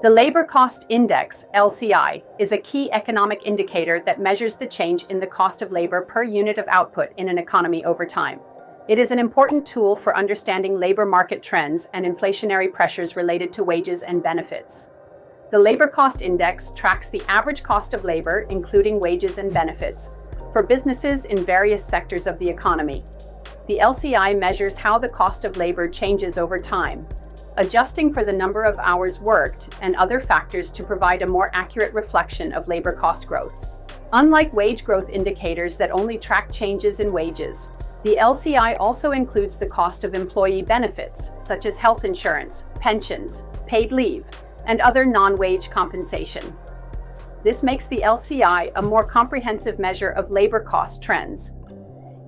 The Labor Cost Index, LCI, is a key economic indicator that measures the change in the cost of labor per unit of output in an economy over time. It is an important tool for understanding labor market trends and inflationary pressures related to wages and benefits. The Labor Cost Index tracks the average cost of labor, including wages and benefits, for businesses in various sectors of the economy. The LCI measures how the cost of labor changes over time, adjusting for the number of hours worked and other factors to provide a more accurate reflection of labor cost growth. Unlike wage growth indicators that only track changes in wages, the LCI also includes the cost of employee benefits, such as health insurance, pensions, paid leave, and other non-wage compensation. This makes the LCI a more comprehensive measure of labor cost trends.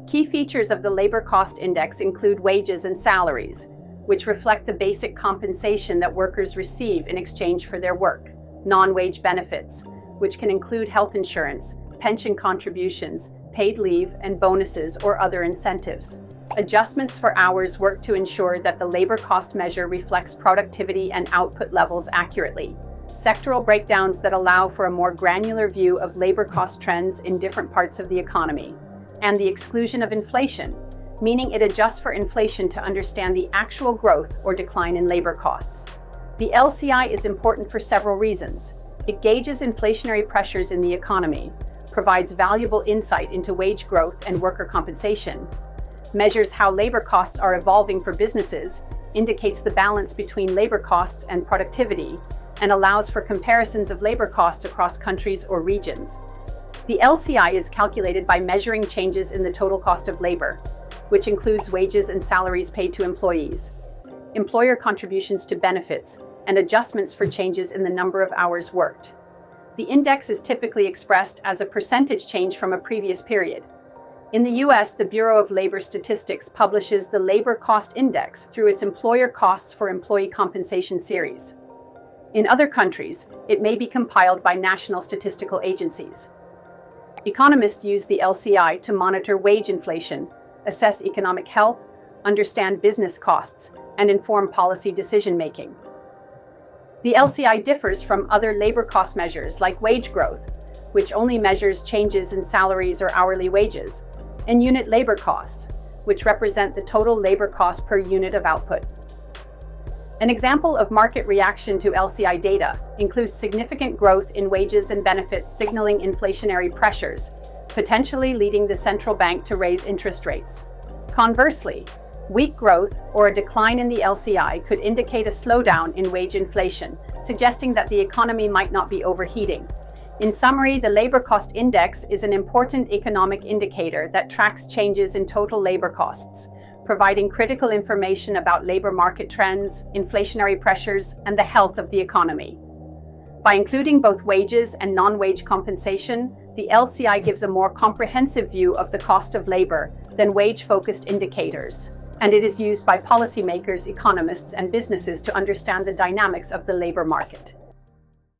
Key features of the Labor Cost Index include wages and salaries, which reflect the basic compensation that workers receive in exchange for their work, non-wage benefits, which can include health insurance, pension contributions, paid leave, and bonuses or other incentives. Adjustments for hours worked to ensure that the labor cost measure reflects productivity and output levels accurately. Sectoral breakdowns that allow for a more granular view of labor cost trends in different parts of the economy. And the exclusion of inflation, meaning it adjusts for inflation to understand the actual growth or decline in labor costs. The LCI is important for several reasons. It gauges inflationary pressures in the economy, provides valuable insight into wage growth and worker compensation, measures how labor costs are evolving for businesses, indicates the balance between labor costs and productivity, and allows for comparisons of labor costs across countries or regions. The LCI is calculated by measuring changes in the total cost of labor, which includes wages and salaries paid to employees, employer contributions to benefits, and adjustments for changes in the number of hours worked. The index is typically expressed as a percentage change from a previous period. In the US, the Bureau of Labor Statistics publishes the Labor Cost Index through its Employer Costs for Employee Compensation series. In other countries, it may be compiled by national statistical agencies. Economists use the LCI to monitor wage inflation, assess economic health, understand business costs, and inform policy decision-making. The LCI differs from other labor cost measures like wage growth, which only measures changes in salaries or hourly wages, and unit labor costs, which represent the total labor cost per unit of output. An example of market reaction to LCI data includes significant growth in wages and benefits signaling inflationary pressures, potentially leading the central bank to raise interest rates. Conversely, weak growth or a decline in the LCI could indicate a slowdown in wage inflation, suggesting that the economy might not be overheating. In summary, the Labor Cost Index is an important economic indicator that tracks changes in total labor costs, providing critical information about labor market trends, inflationary pressures, and the health of the economy. By including both wages and non-wage compensation, the LCI gives a more comprehensive view of the cost of labor than wage-focused indicators, and it is used by policymakers, economists, and businesses to understand the dynamics of the labor market.